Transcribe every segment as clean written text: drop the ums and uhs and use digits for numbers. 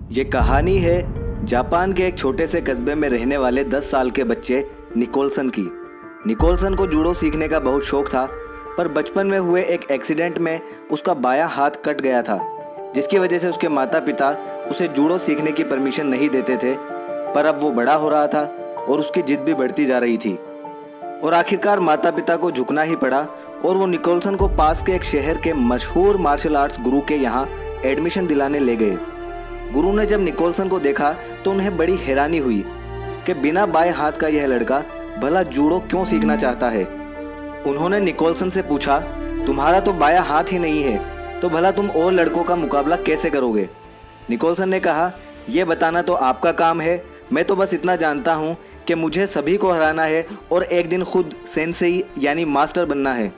ये कहानी है जापान के एक छोटे से कस्बे में रहने वाले 10 साल के बच्चे निकोलसन की। निकोलसन को जूडो सीखने का बहुत शौक था, पर बचपन में हुए एक एक्सीडेंट में उसका बायां हाथ कट गया था, जिसकी वजह से उसके माता पिता उसे जूडो सीखने की परमिशन नहीं देते थे। पर अब वो बड़ा हो रहा था और उसकी जिद भी बढ़ती जा रही थी और आखिरकार माता पिता को झुकना ही पड़ा और वो निकोलसन को पास के एक शहर के मशहूर मार्शल आर्ट्स गुरु के यहाँ एडमिशन दिलाने ले गए। गुरु ने जब निकोलसन को देखा तो उन्हें बड़ी हैरानी हुई कि बिना बाएं हाथ का यह लड़का भला जूडो क्यों सीखना चाहता है। उन्होंने निकोलसन से पूछा, तुम्हारा तो बायां हाथ ही नहीं है, तो भला तुम और लड़कों का मुकाबला कैसे करोगे? निकोलसन ने कहा, यह बताना तो आपका काम है, मैं तो बस इतना जानता हूँ कि मुझे सभी को हराना है और एक दिन खुद सेंसेई यानी मास्टर बनना है।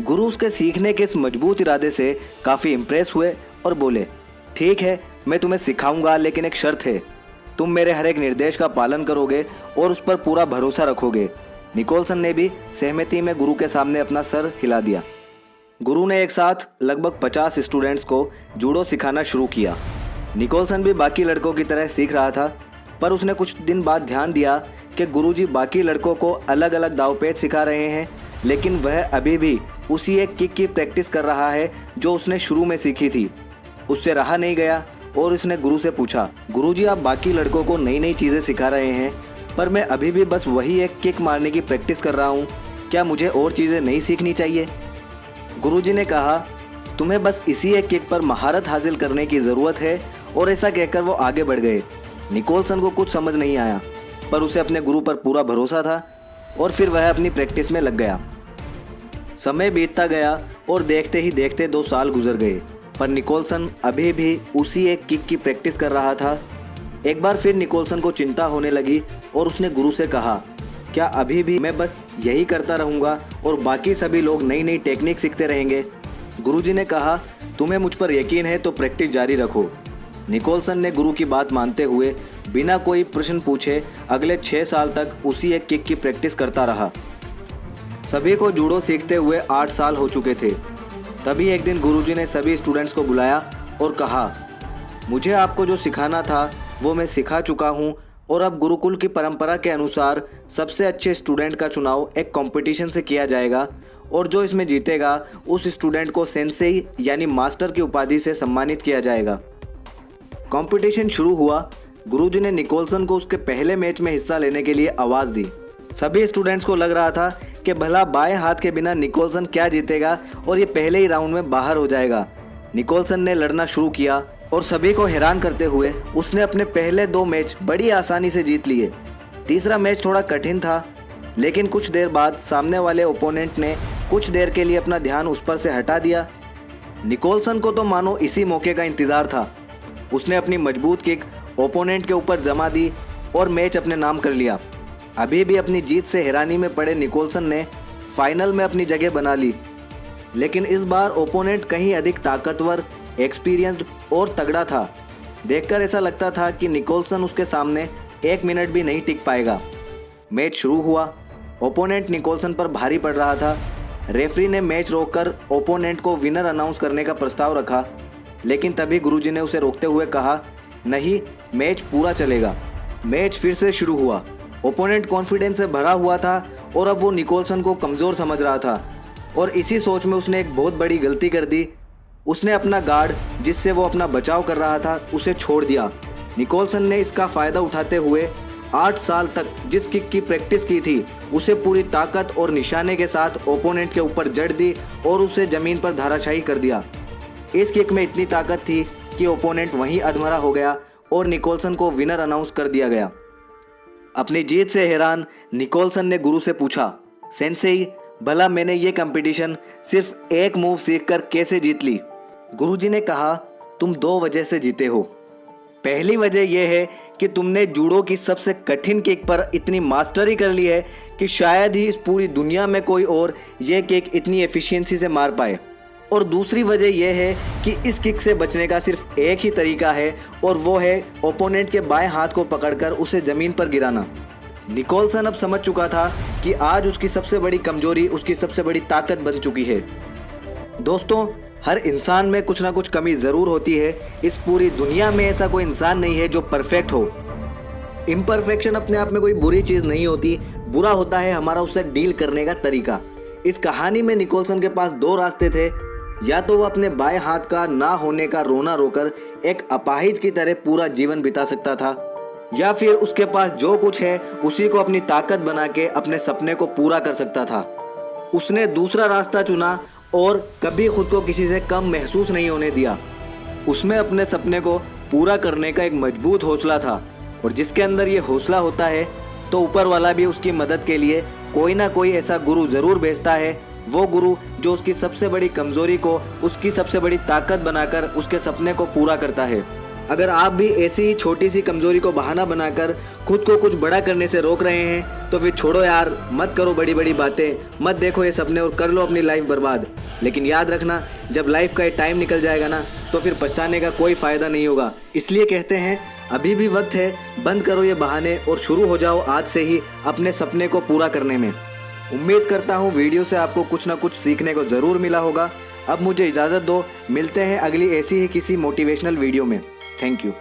गुरु उसके सीखने के इस मजबूत इरादे से काफ़ी इम्प्रेस हुए और बोले, ठीक है, मैं तुम्हें सिखाऊंगा, लेकिन एक शर्त है, तुम मेरे हर एक निर्देश का पालन करोगे और उस पर पूरा भरोसा रखोगे। निकोलसन ने भी सहमति में गुरु के सामने अपना सर हिला दिया। गुरु ने एक साथ लगभग 50 स्टूडेंट्स को जूडो सिखाना शुरू किया। निकोलसन भी बाकी लड़कों की तरह सीख रहा था, पर उसने कुछ दिन बाद ध्यान दिया कि गुरुजी बाकी लड़कों को अलग अलग दावपेच सिखा रहे हैं, लेकिन वह अभी भी उसी एक किक की प्रैक्टिस कर रहा है जो उसने शुरू में सीखी थी। उससे रहा नहीं गया और उसने गुरु से पूछा, गुरुजी आप बाकी लड़कों को नई नई चीज़ें सिखा रहे हैं, पर मैं अभी भी बस वही एक किक मारने की प्रैक्टिस कर रहा हूँ, क्या मुझे और चीज़ें नहीं सीखनी चाहिए? गुरुजी ने कहा, तुम्हें बस इसी एक किक पर महारत हासिल करने की ज़रूरत है, और ऐसा कहकर वो आगे बढ़ गए। निकोलसन को कुछ समझ नहीं आया, पर उसे अपने गुरु पर पूरा भरोसा था और फिर वह अपनी प्रैक्टिस में लग गया। समय बीतता गया और देखते ही देखते 2 साल गुजर गए, पर निकोलसन अभी भी उसी एक किक की प्रैक्टिस कर रहा था। एक बार फिर निकोलसन को चिंता होने लगी और उसने गुरु से कहा, क्या अभी भी मैं बस यही करता रहूँगा और बाकी सभी लोग नई नई टेक्निक सीखते रहेंगे? गुरुजी ने कहा, तुम्हें मुझ पर यकीन है तो प्रैक्टिस जारी रखो। निकोलसन ने गुरु की बात मानते हुए बिना कोई प्रश्न पूछे अगले 6 साल तक उसी एक किक की प्रैक्टिस करता रहा। सभी को जूडो सीखते हुए 8 साल हो चुके थे। तभी एक दिन गुरुजी ने सभी स्टूडेंट्स को बुलाया और कहा, मुझे आपको जो सिखाना था वो मैं सिखा चुका हूँ, और अब गुरुकुल की परंपरा के अनुसार सबसे अच्छे स्टूडेंट का चुनाव एक कंपटीशन से किया जाएगा, और जो इसमें जीतेगा उस स्टूडेंट को सेंसेई यानी मास्टर की उपाधि से सम्मानित किया जाएगा। कंपटीशन शुरू हुआ। गुरुजी ने निकोलसन को उसके पहले मैच में हिस्सा लेने के लिए आवाज़ दी। सभी स्टूडेंट्स को लग रहा था कि भला बाएं हाथ के बिना निकोलसन क्या जीतेगा और ये पहले ही राउंड में बाहर हो जाएगा। निकोलसन ने लड़ना शुरू किया और सभी को हैरान करते हुए उसने अपने पहले 2 मैच बड़ी आसानी से जीत लिए। तीसरा मैच थोड़ा कठिन था, लेकिन कुछ देर बाद सामने वाले ओपोनेंट ने कुछ देर के लिए अपना ध्यान उस पर से हटा दिया। निकोलसन को तो मानो इसी मौके का इंतज़ार था। उसने अपनी मजबूत किक ओपोनेंट के ऊपर जमा दी और मैच अपने नाम कर लिया। अभी भी अपनी जीत से हैरानी में पड़े निकोलसन ने फाइनल में अपनी जगह बना ली, लेकिन इस बार ओपोनेंट कहीं अधिक ताकतवर, एक्सपीरियंस्ड और तगड़ा था। देखकर ऐसा लगता था कि निकोलसन उसके सामने 1 मिनट भी नहीं टिक पाएगा। मैच शुरू हुआ। ओपोनेंट निकोलसन पर भारी पड़ रहा था। रेफरी ने मैच रोककर ओपोनेंट को विनर अनाउंस करने का प्रस्ताव रखा, लेकिन तभी गुरुजी ने उसे रोकते हुए कहा, नहीं, मैच पूरा चलेगा। मैच फिर से शुरू हुआ। ओपोनेंट कॉन्फिडेंस से भरा हुआ था और अब वो निकोलसन को कमज़ोर समझ रहा था, और इसी सोच में उसने एक बहुत बड़ी गलती कर दी। उसने अपना गार्ड, जिससे वो अपना बचाव कर रहा था, उसे छोड़ दिया। निकोलसन ने इसका फ़ायदा उठाते हुए 8 साल तक जिस किक की प्रैक्टिस की थी उसे पूरी ताकत और निशाने के साथ ओपोनेंट के ऊपर जड़ दी और उसे ज़मीन पर धाराशायी कर दिया। इस किक में इतनी ताकत थी कि ओपोनेंट वहीं अधमरा हो गया और निकोलसन को विनर अनाउंस कर दिया गया। अपनी जीत से हैरान निकोलसन ने गुरु से पूछा, सेंसेई, भला मैंने ये कंपटीशन सिर्फ एक मूव सीखकर कैसे जीत ली? गुरुजी ने कहा, तुम 2 वजह से जीते हो। पहली वजह यह है कि तुमने जूडो की सबसे कठिन किक पर इतनी मास्टरी कर ली है कि शायद ही इस पूरी दुनिया में कोई और ये किक इतनी एफिशिएंसी से मार पाए। और दूसरी वजह यह है कि इस किक से बचने का सिर्फ एक ही तरीका है, और वो है ओपोनेंट के बाएं हाथ को पकड़कर उसे ज़मीन पर गिराना। निकोलसन अब समझ चुका था कि आज उसकी सबसे बड़ी कमजोरी उसकी सबसे बड़ी ताकत बन चुकी है। दोस्तों, हर इंसान में कुछ ना कुछ कमी ज़रूर होती है। इस पूरी दुनिया में ऐसा कोई इंसान नहीं है जो परफेक्ट हो। इम्परफेक्शन अपने आप में कोई बुरी चीज़ नहीं होती, बुरा होता है हमारा उससे डील करने का तरीका। इस कहानी में निकोलसन के पास दो रास्ते थे, या तो वो अपने बाएं हाथ का ना होने का रोना रोकर एक अपाहिज की तरह पूरा जीवन बिता सकता था, या फिर उसके पास जो कुछ है उसी को अपनी ताकत बना के अपने सपने को पूरा कर सकता था। उसने दूसरा रास्ता चुना और कभी खुद को किसी से कम महसूस नहीं होने दिया। उसमें अपने सपने को पूरा करने का एक मजबूत हौसला था, और जिसके अंदर ये हौसला होता है तो ऊपर वाला भी उसकी मदद के लिए कोई ना कोई ऐसा गुरु ज़रूर भेजता है। वो गुरु जो उसकी सबसे बड़ी कमज़ोरी को उसकी सबसे बड़ी ताकत बनाकर उसके सपने को पूरा करता है। अगर आप भी ऐसी ही छोटी सी कमज़ोरी को बहाना बनाकर खुद को कुछ बड़ा करने से रोक रहे हैं तो फिर छोड़ो यार, मत करो बड़ी बड़ी बातें, मत देखो ये सपने और कर लो अपनी लाइफ बर्बाद। लेकिन याद रखना, जब लाइफ का ये टाइम निकल जाएगा ना तो फिर पछताने का कोई फ़ायदा नहीं होगा। इसलिए कहते हैं अभी भी वक्त है, बंद करो ये बहाने और शुरू हो जाओ आज से ही अपने सपने को पूरा करने में। उम्मीद करता हूँ वीडियो से आपको कुछ ना कुछ सीखने को ज़रूर मिला होगा। अब मुझे इजाज़त दो, मिलते हैं अगली ऐसी ही किसी मोटिवेशनल वीडियो में। Thank you.